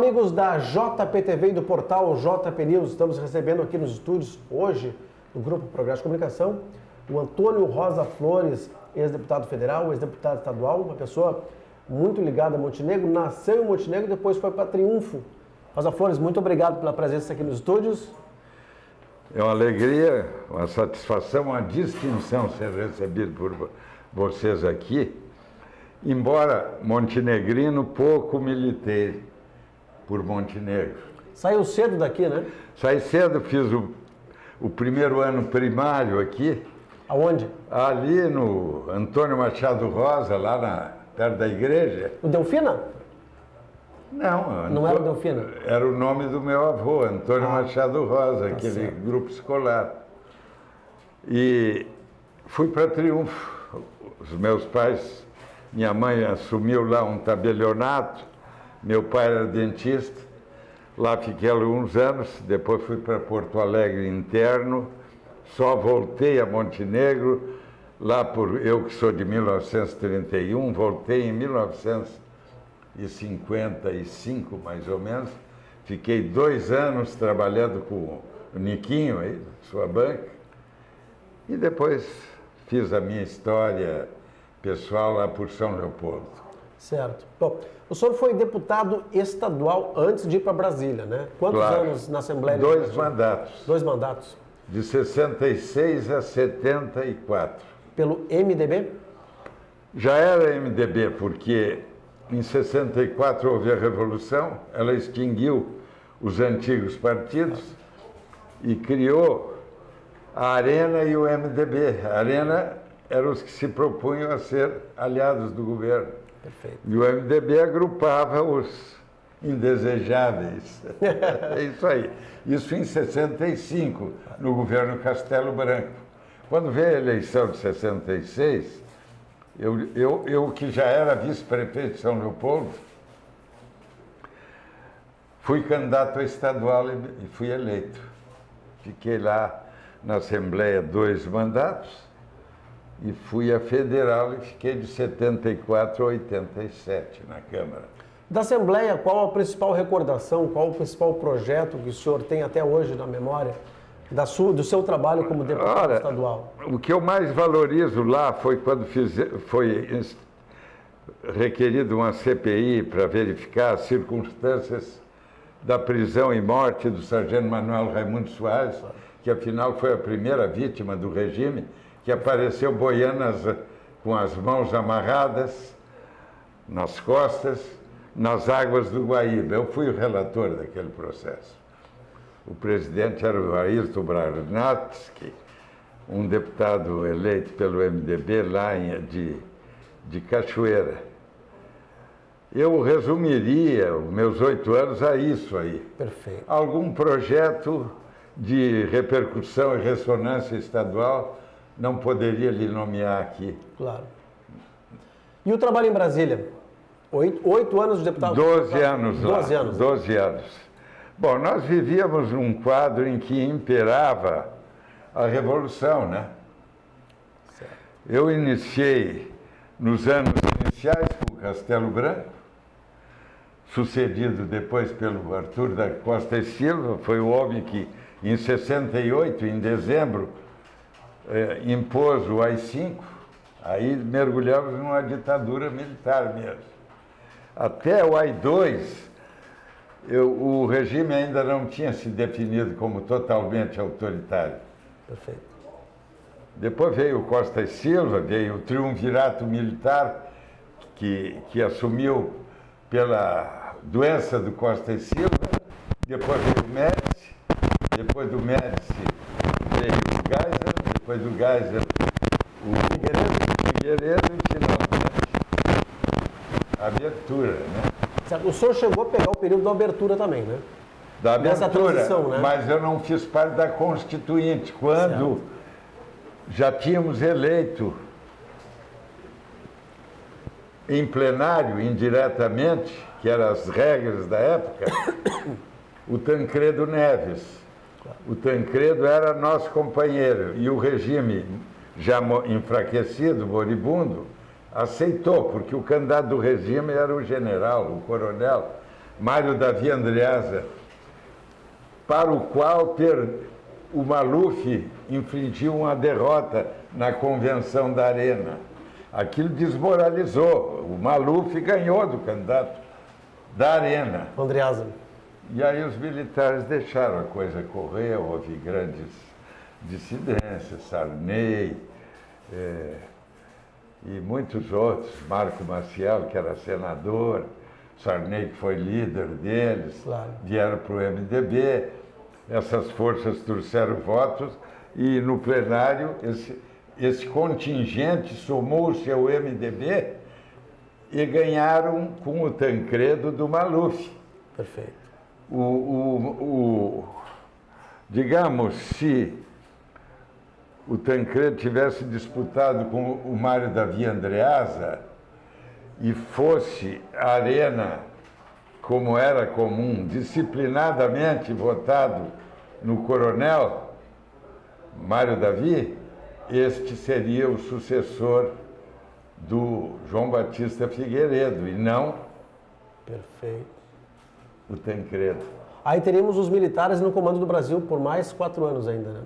amigos da JPTV e do portal JP News. Estamos recebendo aqui nos estúdios hoje, do Grupo Progresso de Comunicação, o Antônio Rosa Flores, ex-deputado federal, ex-deputado estadual, uma pessoa muito ligada a Montenegro, nasceu em Montenegro e depois foi para Triunfo. Rosa Flores, muito obrigado pela presença aqui nos estúdios. É uma alegria, uma satisfação, uma distinção ser recebido por vocês aqui, embora montenegrino pouco militei por Montenegro. Saiu cedo daqui, né? Saí cedo, fiz o primeiro ano primário aqui. Aonde? Ali no Antônio Machado Rosa, lá perto da igreja. O Delfina? Não, não era o Delfina? Era o nome do meu avô, Antônio Machado Rosa, aquele certo. grupo escolar. E fui para Triunfo. Os meus pais, minha mãe assumiu lá um tabelionato, meu pai era dentista. Lá fiquei alguns anos, depois fui para Porto Alegre interno, só voltei a Montenegro, eu que sou de 1931, voltei em 1955, mais ou menos. Fiquei 2 anos trabalhando com o Niquinho, aí, sua banca, e depois fiz a minha história pessoal lá por São Leopoldo. Certo. Bom, o senhor foi deputado estadual antes de ir para Brasília, né? Quantos anos na Assembleia? 2 mandatos. 2 mandatos. De 66 a 74. Pelo MDB? Já era MDB, porque em 64 houve a Revolução, ela extinguiu os antigos partidos e criou a Arena e o MDB. A Arena eram os que se propunham a ser aliados do governo. Perfeito. E o MDB agrupava os indesejáveis. É isso aí. Isso em 65, no governo Castelo Branco. Quando veio a eleição de 66, eu que já era vice-prefeito de São Leopoldo, fui candidato a estadual e fui eleito. Fiquei lá na Assembleia 2 mandatos e fui a federal e fiquei de 74 a 87 na Câmara. Da Assembleia, qual a principal recordação, qual o principal projeto que o senhor tem até hoje na memória do seu trabalho como deputado estadual? O que eu mais valorizo lá foi quando foi requerido uma CPI para verificar as circunstâncias da prisão e morte do sargento Manuel Raimundo Soares, que afinal foi a primeira vítima do regime, que apareceu boiando com as mãos amarradas nas costas, nas águas do Guaíba. Eu fui o relator daquele processo. O presidente era o Ayrton Brarnatsky, um deputado eleito pelo MDB lá de Cachoeira. Eu resumiria os meus 8 anos a isso aí. Perfeito. Algum projeto de repercussão e ressonância estadual não poderia lhe nomear aqui. Claro. E o trabalho em Brasília? 8 anos de deputado? 12 anos lá. 12 anos. 12 anos. Bom, nós vivíamos num quadro em que imperava a Revolução, né? Certo. Eu iniciei nos anos iniciais com Castelo Branco, sucedido depois pelo Arthur da Costa e Silva, foi o homem que, em 68, em dezembro, impôs o AI-5, aí mergulhamos numa ditadura militar mesmo. Até o AI-2, o regime ainda não tinha se definido como totalmente autoritário. Perfeito. Depois veio o Costa e Silva, veio o triunvirato militar, que assumiu pela doença do Costa e Silva. Depois veio o Médici, depois do Médici veio o Geisel, depois do Geisel o Figueiredo e finalmente a abertura, né? Certo. O senhor chegou a pegar o período da abertura também, né? Da abertura, nessa transição, né? Mas eu não fiz parte da Constituinte, quando já tínhamos eleito em plenário, indiretamente, que eram as regras da época, o Tancredo Neves. O Tancredo era nosso companheiro e o regime, já enfraquecido, moribundo, aceitou, porque o candidato do regime era o general, o coronel Mário Davi Andreasa, para o qual o Maluf infligiu uma derrota na convenção da Arena. Aquilo desmoralizou. O Maluf ganhou do candidato da Arena. Andreasa. E aí os militares deixaram a coisa correr, houve grandes dissidências, Sarney e muitos outros, Marco Maciel, que era senador, Sarney, que foi líder deles, claro, vieram para o MDB, essas forças trouxeram votos e no plenário esse contingente somou-se ao MDB e ganharam com o Tancredo do Maluf. Perfeito. Digamos, se o Tancredo tivesse disputado com o Mário Davi Andreasa e fosse a Arena, como era comum, disciplinadamente votado no coronel Mário Davi, este seria o sucessor do João Batista Figueiredo e não perfeito o Tancredo. Aí teríamos os militares no comando do Brasil por mais 4 anos ainda, né?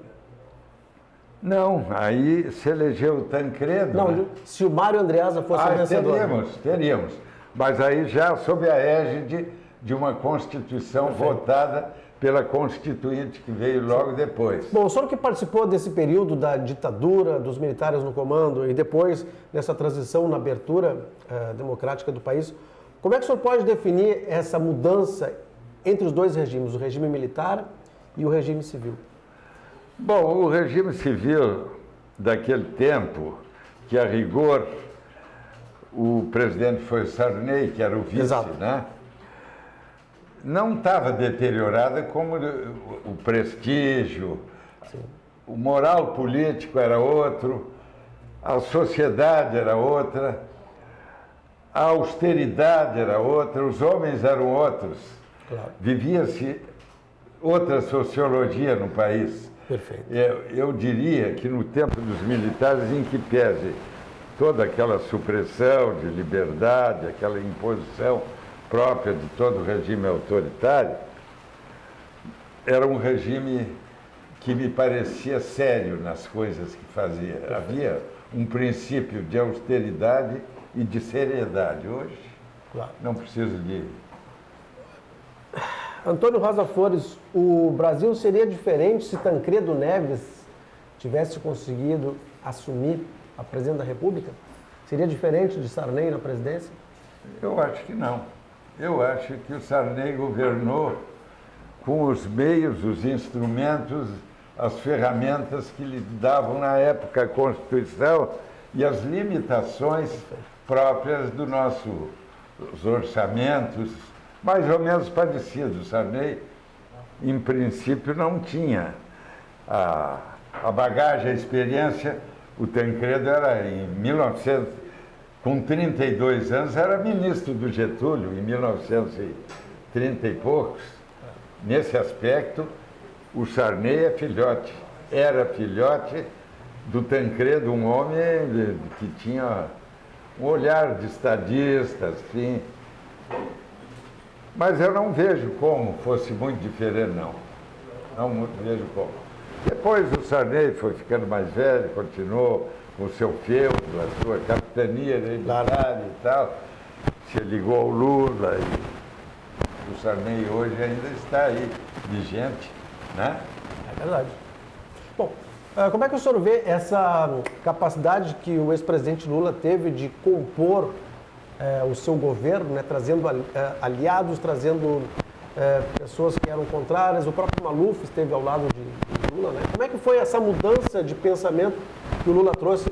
Não, aí se elegeu o Tancredo. Não, né? Se o Mário Andreasa fosse o vencedor. Teríamos. Mas aí já sob a égide de uma Constituição votada pela Constituinte, que veio logo depois. Bom, o senhor que participou desse período da ditadura, dos militares no comando e depois dessa transição na abertura democrática do país, como é que o senhor pode definir essa mudança entre os dois regimes, o regime militar e o regime civil? Bom, o regime civil daquele tempo, que a rigor o presidente foi Sarney, que era o vice, exato, né? Não estava deteriorada como o prestígio, sim, o moral político era outro, a sociedade era outra, a austeridade era outra, os homens eram outros. Claro. Vivia-se outra sociologia no país. Perfeito. Eu diria que no tempo dos militares, em que pese toda aquela supressão de liberdade, aquela imposição própria de todo regime autoritário, era um regime que me parecia sério nas coisas que fazia. Perfeito. Havia um princípio de austeridade e de seriedade. Hoje, claro, não preciso de... Antônio Rosa Flores, o Brasil seria diferente se Tancredo Neves tivesse conseguido assumir a presidência da República? Seria diferente de Sarney na presidência? Eu acho que não. Eu acho que o Sarney governou com os meios, os instrumentos, as ferramentas que lhe davam na época a Constituição e as limitações próprias dos nossos orçamentos, mais ou menos parecidos. Sarney, em princípio, não tinha a bagagem, a experiência. O Tancredo era, em 1900, com 32 anos, era ministro do Getúlio, em 1930 e poucos. Nesse aspecto, o Sarney é filhote, era filhote do Tancredo, um homem que tinha um olhar de estadista, assim. Mas eu não vejo como fosse muito diferente, não. Não vejo como. Depois o Sarney foi ficando mais velho, continuou com o seu feudo, a sua capitania hereditária e tal, se ligou ao Lula e o Sarney hoje ainda está aí, vigente, né? É verdade. Bom, como é que o senhor vê essa capacidade que o ex-presidente Lula teve de compor o seu governo, né, trazendo aliados, trazendo pessoas que eram contrárias, o próprio Maluf esteve ao lado de Lula, né? Como é que foi essa mudança de pensamento que o Lula trouxe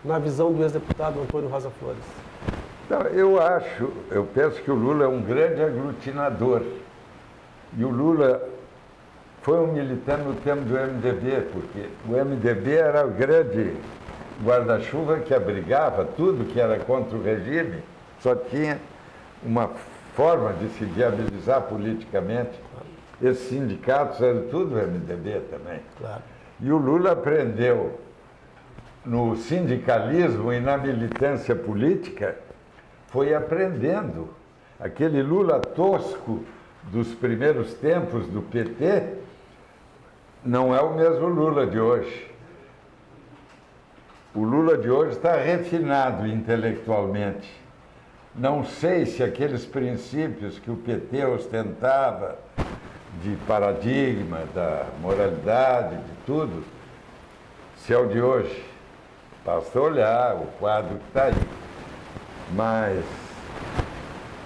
na visão do ex-deputado Antônio Rosa Flores? Não, eu penso que o Lula é um grande aglutinador. E o Lula foi um militante no tempo do MDB, porque o MDB era o grande guarda-chuva que abrigava tudo que era contra o regime, só tinha uma forma de se viabilizar politicamente. Esses sindicatos eram tudo MDB também. Claro. E o Lula aprendeu no sindicalismo e na militância política, foi aprendendo Aquele Lula tosco dos primeiros tempos do PT não é o mesmo Lula de hoje. O Lula de hoje está refinado intelectualmente. Não sei se aqueles princípios que o PT ostentava, de paradigma, da moralidade, de tudo, se é o de hoje. Basta olhar o quadro que está aí. Mas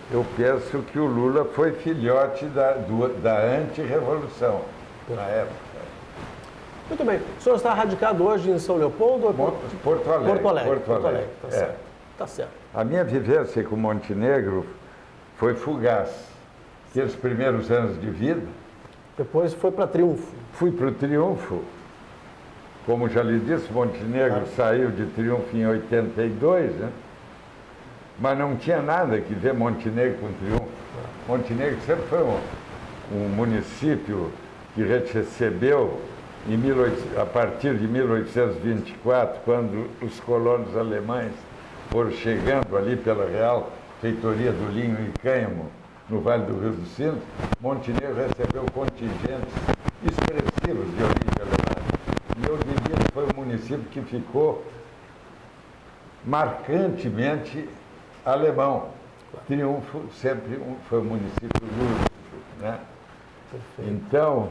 eu penso que o Lula foi filhote da antirrevolução na época. Muito bem. O senhor está radicado hoje em São Leopoldo? Ou Porto Alegre. Porto Alegre, tá certo. Tá certo. A minha vivência com Montenegro foi fugaz. Aqueles primeiros anos de vida. Depois foi para Triunfo. Fui para o Triunfo. Como já lhe disse, Montenegro saiu de Triunfo em 82, né? Mas não tinha nada que ver Montenegro com Triunfo. Montenegro sempre foi um município que recebeu a partir de 1824, quando os colonos alemães foram chegando ali pela Real Feitoria do Linho e Cânhamo, no Vale do Rio dos Sinos, Montenegro recebeu contingentes expressivos de origem alemã. E eu diria que foi um município que ficou marcantemente alemão. Triunfo sempre foi um município lúdico, né? Então,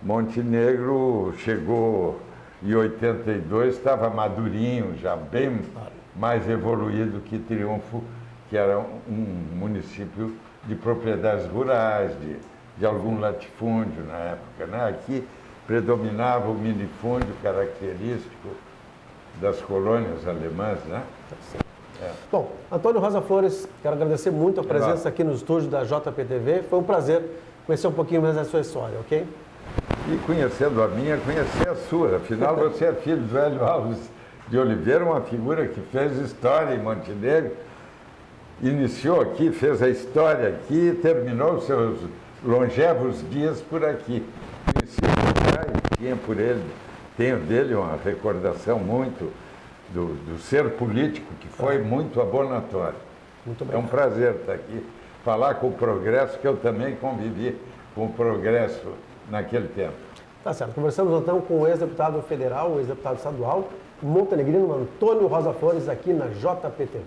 Montenegro chegou em 82, estava madurinho, já bem mais evoluído que Triunfo, que era um município de propriedades rurais, de algum latifúndio na época, né? Aqui predominava o minifúndio característico das colônias alemãs, né? Bom, Antônio Rosa Flores, quero agradecer muito a presença aqui no estúdio da JPTV. Foi um prazer conhecer um pouquinho mais da sua história, ok? E conhecendo a minha, conhecer a sua. Afinal, você é filho do Hélio Alves de Oliveira, uma figura que fez história em Montenegro, iniciou aqui, fez a história aqui e terminou os seus longevos dias por aqui. Conheci o pai, tenho dele uma recordação muito do ser político, que foi muito abonatório. Muito bem. É um prazer estar aqui, falar com o Progresso, que eu também convivi com o Progresso naquele tempo. Tá certo. Conversamos então com o ex-deputado federal, o ex-deputado estadual, montenegrino Antônio Rosa Flores, aqui na JPTV.